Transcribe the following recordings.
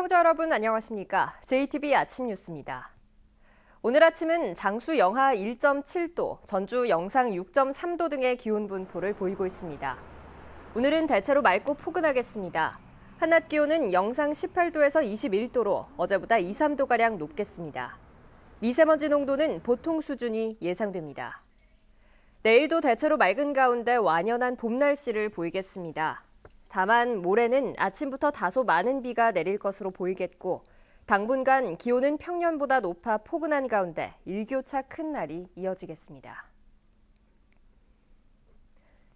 시청자 여러분 안녕하십니까? JTB 아침 뉴스입니다. 오늘 아침은 장수 영하 1.7도, 전주 영상 6.3도 등의 기온 분포를 보이고 있습니다. 오늘은 대체로 맑고 포근하겠습니다. 한낮 기온은 영상 18도에서 21도로 어제보다 2, 3도가량 높겠습니다. 미세먼지 농도는 보통 수준이 예상됩니다. 내일도 대체로 맑은 가운데 완연한 봄 날씨를 보이겠습니다. 다만 모레는 아침부터 다소 많은 비가 내릴 것으로 보이겠고 당분간 기온은 평년보다 높아 포근한 가운데 일교차 큰 날이 이어지겠습니다.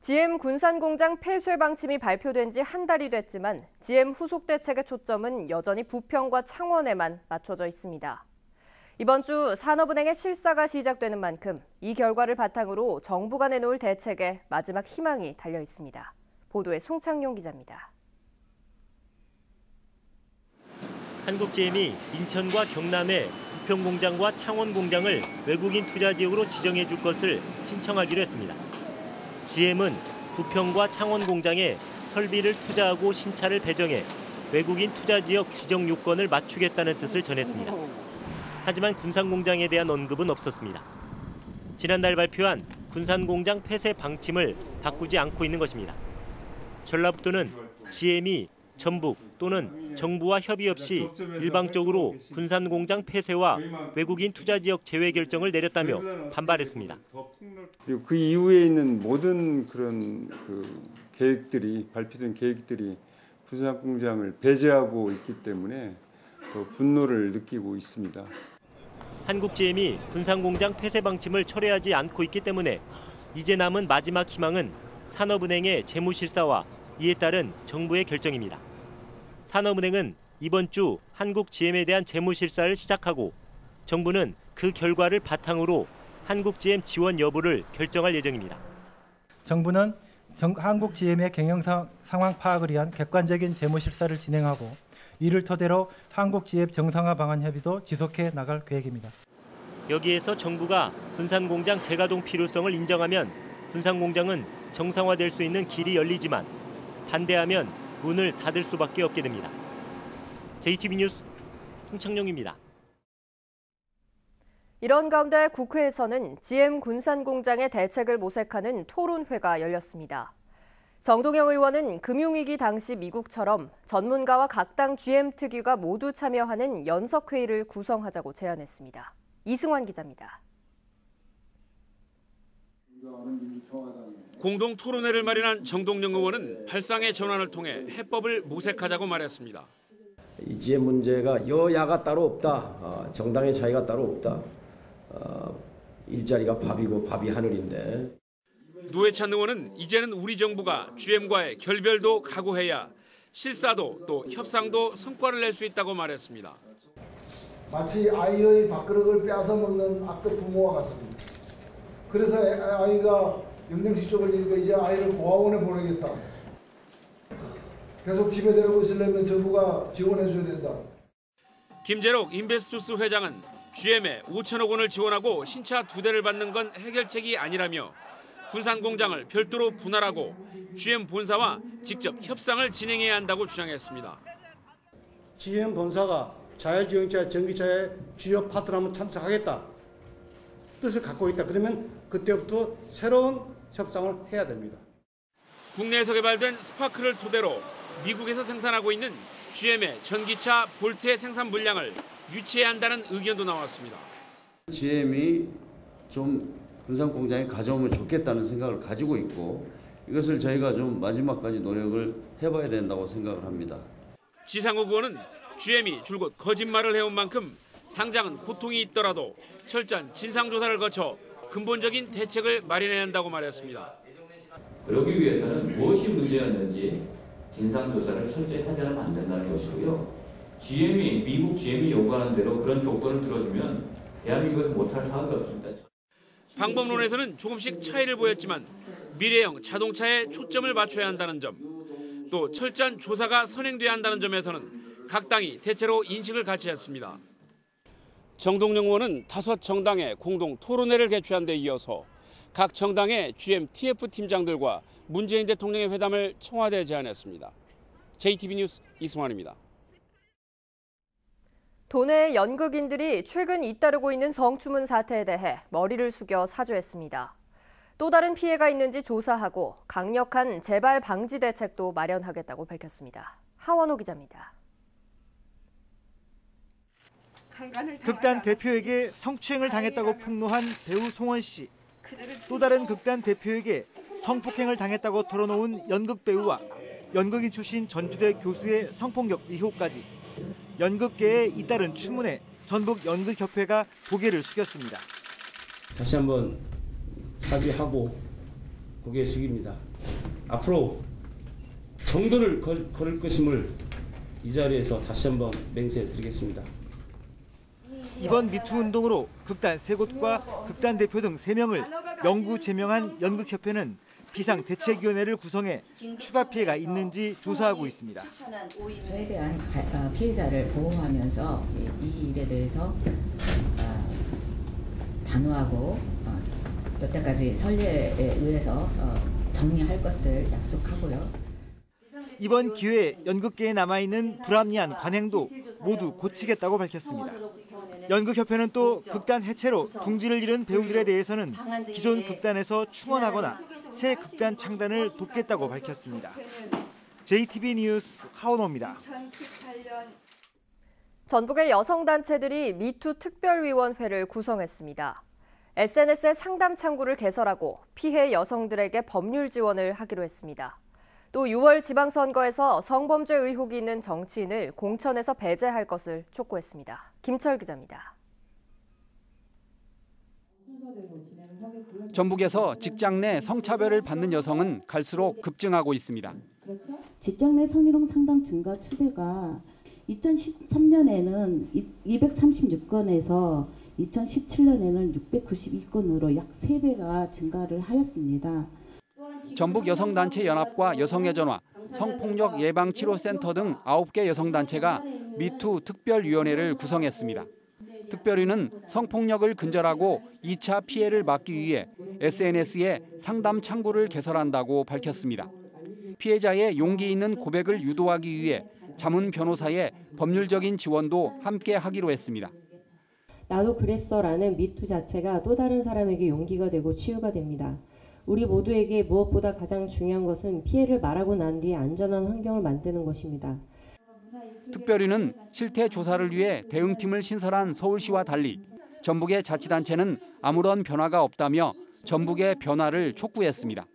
GM 군산공장 폐쇄 방침이 발표된 지 한 달이 됐지만 GM 후속 대책의 초점은 여전히 부평과 창원에만 맞춰져 있습니다. 이번 주 산업은행의 실사가 시작되는 만큼 이 결과를 바탕으로 정부가 내놓을 대책에 마지막 희망이 달려 있습니다. 보도에 송창용 기자입니다. 한국GM이 인천과 경남의 부평 공장과 창원 공장을 외국인 투자 지역으로 지정해 줄 것을 신청하기로 했습니다. GM은 부평과 창원 공장에 설비를 투자하고 신차를 배정해 외국인 투자 지역 지정 요건을 맞추겠다는 뜻을 전했습니다. 하지만 군산 공장에 대한 언급은 없었습니다. 지난달 발표한 군산 공장 폐쇄 방침을 바꾸지 않고 있는 것입니다. 전라북도는 GM이 전북 또는 정부와 협의 없이 일방적으로 군산 공장 폐쇄와 외국인 투자 지역 제외 결정을 내렸다며 반발했습니다. 그리고 그 이후에 있는 모든 그런 계획들이 발표된 계획들이 군산 공장을 배제하고 있기 때문에 더 분노를 느끼고 있습니다. 한국GM이 군산 공장 폐쇄 방침을 철회하지 않고 있기 때문에 이제 남은 마지막 희망은 산업은행의 재무실사와 이에 따른 정부의 결정입니다. 산업은행은 이번 주 한국GM에 대한 재무실사를 시작하고 정부는 그 결과를 바탕으로 한국GM 지원 여부를 결정할 예정입니다. 정부는 한국GM의 경영 상황 파악을 위한 객관적인 재무실사를 진행하고 이를 토대로 한국GM 정상화 방안 협의도 지속해 나갈 계획입니다. 여기에서 정부가 군산 공장 재가동 필요성을 인정하면 군산 공장은 정상화될 수 있는 길이 열리지만 반대하면 문을 닫을 수밖에 없게 됩니다. JTB 뉴스 송창용입니다. 이런 가운데 국회에서는 GM 군산 공장의 대책을 모색하는 토론회가 열렸습니다. 정동영 의원은 금융위기 당시 미국처럼 전문가와 각 당 GM 특위가 모두 참여하는 연석회의를 구성하자고 제안했습니다. 이승환 기자입니다. 공동 토론회를 마련한 정동영 의원은 발상의 전환을 통해 해법을 모색하자고 말했습니다. 이 GM 문제가 여야가 따로 없다. 정당의 차이가 따로 없다. 일자리가 밥이고 밥이 하늘인데. 노회찬 의원은 이제는 우리 정부가 GM과의 결별도 각오해야 실사도 또 협상도 성과를 낼 수 있다고 말했습니다. 마치 아이의 밥그릇을 빼앗아 먹는 악덕 부모와 같습니다. 그래서 아이가 영양실 쪽을 잃으니까 이제 아이를 고아원에 보내겠다. 계속 집에 데리고 있으려면 정부가 지원해 줘야 된다. 김재록 인베스투스 회장은 GM에 5천억 원을 지원하고 신차 2대를 받는 건 해결책이 아니라며 군산 공장을 별도로 분할하고 GM 본사와 직접 협상을 진행해야 한다고 주장했습니다. GM 본사가 자율주행차 전기차의 주요 파트너라면 참석하겠다 뜻을 갖고 있다. 그러면 그때부터 새로운 협상을 해야 됩니다. 국내에서 개발된 스파크를 토대로 미국에서 생산하고 있는 GM의 전기차 볼트의 생산 물량을 유치해야 한다는 의견도 나왔습니다. GM이 좀 군산 공장에 가져오면 좋겠다는 생각을 가지고 있고 이것을 저희가 좀 마지막까지 노력을 해봐야 된다고 생각을 합니다. 지상욱 의원은 GM이 줄곧 거짓말을 해온 만큼 당장은 고통이 있더라도 철저한 진상조사를 거쳐 근본적인 대책을 마련해야 한다고 말했습니다. 그러기 위해서는 무엇이 문제였는지 진상조사를 철저히 하지 않으면 안 된다는 것이고요. 미국 GM이 요구하는 대로 그런 조건을 들어주면 대한민국에서 못할 사업이 없습니다. 방법론에서는 조금씩 차이를 보였지만 미래형 자동차에 초점을 맞춰야 한다는 점, 또 철저한 조사가 선행돼야 한다는 점에서는 각 당이 대체로 인식을 같이 했습니다. 정동영 의원은 5 정당의 공동 토론회를 개최한 데 이어서 각 정당의 GM TF 팀장들과 문재인 대통령의 회담을 청와대에 제안했습니다. JTB 뉴스 이승환입니다. 도내 연극인들이 최근 잇따르고 있는 성추문 사태에 대해 머리를 숙여 사죄했습니다. 또 다른 피해가 있는지 조사하고 강력한 재발 방지 대책도 마련하겠다고 밝혔습니다. 하원호 기자입니다. 극단 대표에게 성추행을 당했다고 폭로한 배우 송원 씨. 또 다른 극단 대표에게 성폭행을 당했다고 털어놓은 연극 배우와 연극인 출신 전주대 교수의 성폭력 의혹까지 연극계에 잇따른 추문에 전북 연극협회가 고개를 숙였습니다. 다시 한번 사죄하고 고개 숙입니다. 앞으로 정도를 걸을 것임을 이 자리에서 다시 한번 맹세해 드리겠습니다. 이번 미투 운동으로 극단 3곳과 극단 대표 등 3명을 영구 제명한 연극협회는 비상대책위원회를 구성해 추가 피해가 있는지 조사하고 있습니다. 저에 대한 피해자를 보호하면서 이 일에 대해서 단호하고 여태까지 선례에 의해서 정리할 것을 약속하고요. 이번 기회에 연극계에 남아있는 불합리한 관행도 모두 고치겠다고 밝혔습니다. 연극협회는 또 극단 해체로 둥지를 잃은 배우들에 대해서는 기존 극단에서 충원하거나 새 극단 창단을 돕겠다고 밝혔습니다. JTB 뉴스 하원호입니다. 전북의 여성단체들이 미투 특별위원회를 구성했습니다. SNS의 상담 창구를 개설하고 피해 여성들에게 법률 지원을 하기로 했습니다. 또 6월 지방선거에서 성범죄 의혹이 있는 정치인을 공천에서 배제할 것을 촉구했습니다. 김철 기자입니다. 전북에서 직장 내 성차별을 받는 여성은 갈수록 급증하고 있습니다. 직장 내 성희롱 상담 증가 추세가 2013년에는 236건에서 2017년에는 692건으로 약 3배가 증가를 하였습니다. 전북 여성단체 연합과 여성의 전화, 성폭력 예방치료센터 등 9개 여성단체가 미투 특별위원회를 구성했습니다. 특별위는 성폭력을 근절하고 2차 피해를 막기 위해 SNS에 상담 창구를 개설한다고 밝혔습니다. 피해자의 용기 있는 고백을 유도하기 위해 자문 변호사의 법률적인 지원도 함께 하기로 했습니다. 나도 그랬어라는 미투 자체가 또 다른 사람에게 용기가 되고 치유가 됩니다. 우리 모두에게 무엇보다 가장 중요한 것은 피해를 말하고 난 뒤에 안전한 환경을 만드는 것입니다. 특별위는 실태 조사를 위해 대응팀을 신설한 서울시와 달리 전북의 자치단체는 아무런 변화가 없다며 전북의 변화를 촉구했습니다.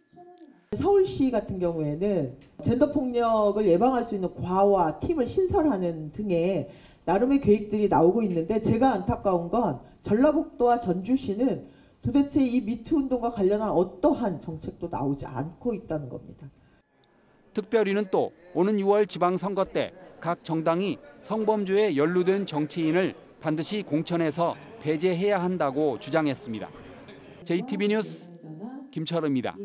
서울시 같은 경우에는 젠더폭력을 예방할 수 있는 과와 팀을 신설하는 등의 나름의 계획들이 나오고 있는데 제가 안타까운 건 전라북도와 전주시는 도대체 이 미투 운동과 관련한 어떠한 정책도 나오지 않고 있다는 겁니다. 특별위는 또 오는 6월 지방선거 때 각 정당이 성범죄에 연루된 정치인을 반드시 공천에서 배제해야 한다고 주장했습니다. JTB 뉴스 김철우입니다.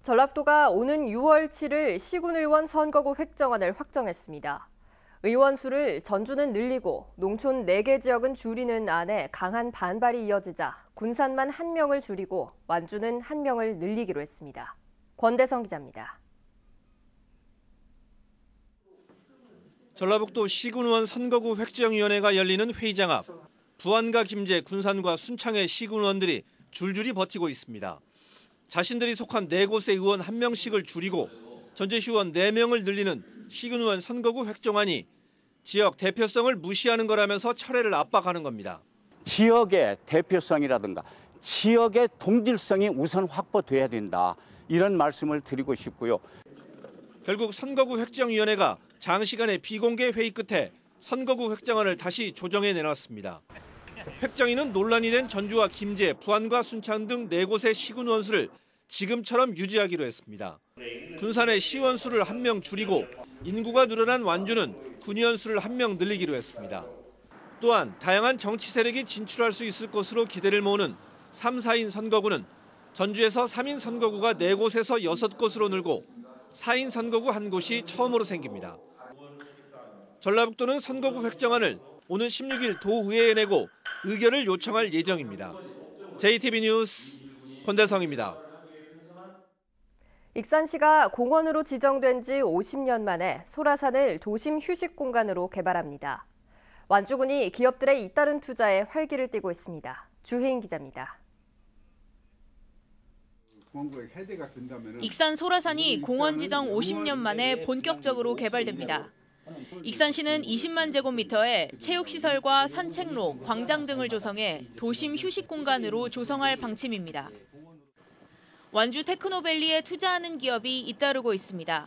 전라북도가 오는 6월 7일 시군의원 선거구 획정안을 확정했습니다. 의원 수를 전주는 늘리고 농촌 4개 지역은 줄이는 안에 강한 반발이 이어지자 군산만 1명을 줄이고 완주는 1명을 늘리기로 했습니다. 권대성 기자입니다. 전라북도 시군의원 선거구 획정위원회가 열리는 회의장 앞 부안과 김제, 군산과 순창의 시군의원들이 줄줄이 버티고 있습니다. 자신들이 속한 4곳의 의원 1명씩을 줄이고 전주시의원 4명을 늘리는 시군의원 선거구 획정안이 지역 대표성을 무시하는 거라면서 철회를 압박하는 겁니다. 지역의 대표성이라든가 지역의 동질성이 우선 확보돼야 된다. 이런 말씀을 드리고 싶고요. 결국 선거구 획정위원회가 장시간의 비공개 회의 끝에 선거구 획정안을 다시 조정해 내놨습니다. 획정위는 논란이 된 전주와 김제, 부안과 순창 등 4곳의 시군의원 수를 지금처럼 유지하기로 했습니다. 군산의 시의원 수를 1명 줄이고 인구가 늘어난 완주는 군의원 수를 1명 늘리기로 했습니다. 또한 다양한 정치 세력이 진출할 수 있을 것으로 기대를 모으는 3, 4인 선거구는 전주에서 3인 선거구가 4곳에서 6곳으로 늘고 4인 선거구 1곳이 처음으로 생깁니다. 전라북도는 선거구 획정안을 오는 16일 도의회에 내고 의결을 요청할 예정입니다. JTB 뉴스 권대성입니다. 익산시가 공원으로 지정된 지 50년 만에 소라산을 도심 휴식 공간으로 개발합니다. 완주군이 기업들의 잇따른 투자에 활기를 띠고 있습니다. 주혜인 기자입니다. 익산 소라산이 공원 지정 50년 만에 본격적으로 개발됩니다. 익산시는 20만 제곱미터의 체육시설과 산책로, 광장 등을 조성해 도심 휴식 공간으로 조성할 방침입니다. 완주 테크노밸리에 투자하는 기업이 잇따르고 있습니다.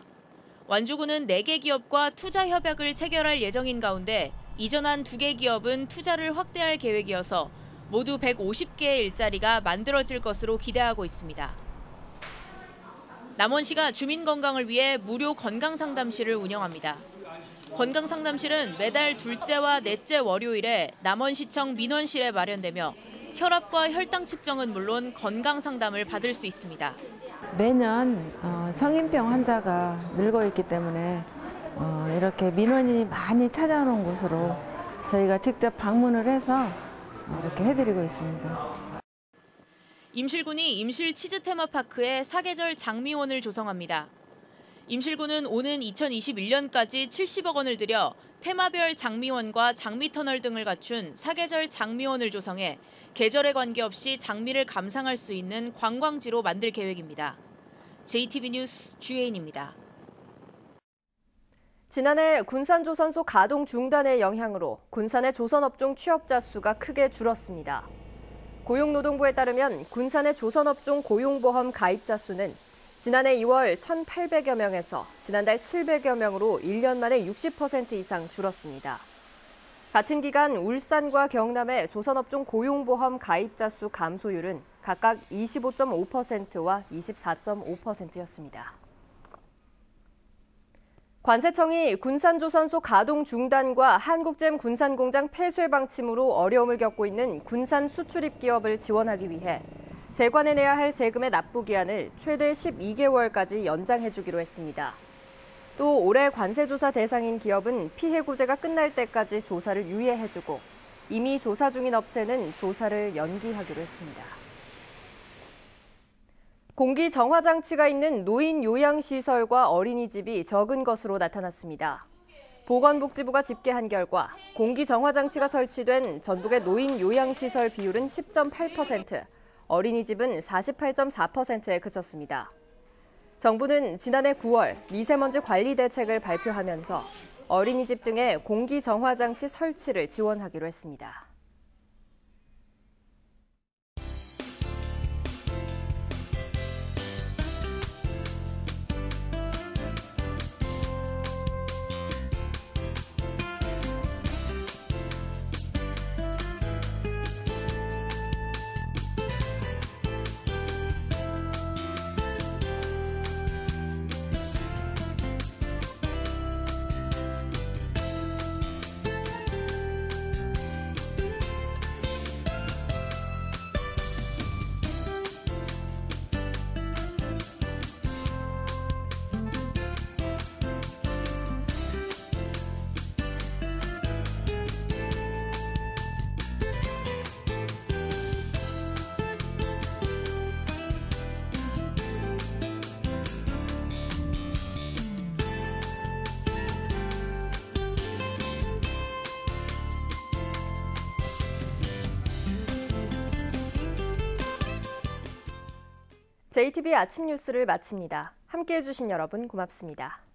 완주군은 4개 기업과 투자 협약을 체결할 예정인 가운데 이전한 2개 기업은 투자를 확대할 계획이어서 모두 150개의 일자리가 만들어질 것으로 기대하고 있습니다. 남원시가 주민 건강을 위해 무료 건강상담실을 운영합니다. 건강상담실은 매달 둘째와 넷째 월요일에 남원시청 민원실에 마련되며 혈압과 혈당 측정은 물론 건강 상담을 받을 수 있습니다. 매년 성인병 환자가 늘고 있기 때문에 이렇게 민원인이 많이 찾아오는 곳으로 저희가 직접 방문을 해서 이렇게 해드리고 있습니다. 임실군이 임실 치즈 테마파크에 사계절 장미원을 조성합니다. 임실군은 오는 2021년까지 70억 원을 들여 테마별 장미원과 장미터널 등을 갖춘 사계절 장미원을 조성해 계절에 관계없이 장미를 감상할 수 있는 관광지로 만들 계획입니다. JTB 뉴스 주혜인입니다. 지난해 군산조선소 가동 중단의 영향으로 군산의 조선업종 취업자 수가 크게 줄었습니다. 고용노동부에 따르면 군산의 조선업종 고용보험 가입자 수는 지난해 2월 1,800여 명에서 지난달 700여 명으로 1년 만에 60% 이상 줄었습니다. 같은 기간 울산과 경남의 조선업종 고용보험 가입자 수 감소율은 각각 25.5%와 24.5%였습니다. 관세청이 군산조선소 가동 중단과 한국잼 군산공장 폐쇄 방침으로 어려움을 겪고 있는 군산 수출입 기업을 지원하기 위해 세관에 내야 할 세금의 납부 기한을 최대 12개월까지 연장해주기로 했습니다. 또 올해 관세조사 대상인 기업은 피해 구제가 끝날 때까지 조사를 유예해주고 이미 조사 중인 업체는 조사를 연기하기로 했습니다. 공기 정화 장치가 있는 노인 요양시설과 어린이집이 적은 것으로 나타났습니다. 보건복지부가 집계한 결과 공기 정화 장치가 설치된 전국의 노인 요양시설 비율은 10.8%, 어린이집은 48.4%에 그쳤습니다. 정부는 지난해 9월 미세먼지 관리 대책을 발표하면서 어린이집 등의 공기 정화 장치 설치를 지원하기로 했습니다. JTB 아침 뉴스를 마칩니다. 함께해 주신 여러분 고맙습니다.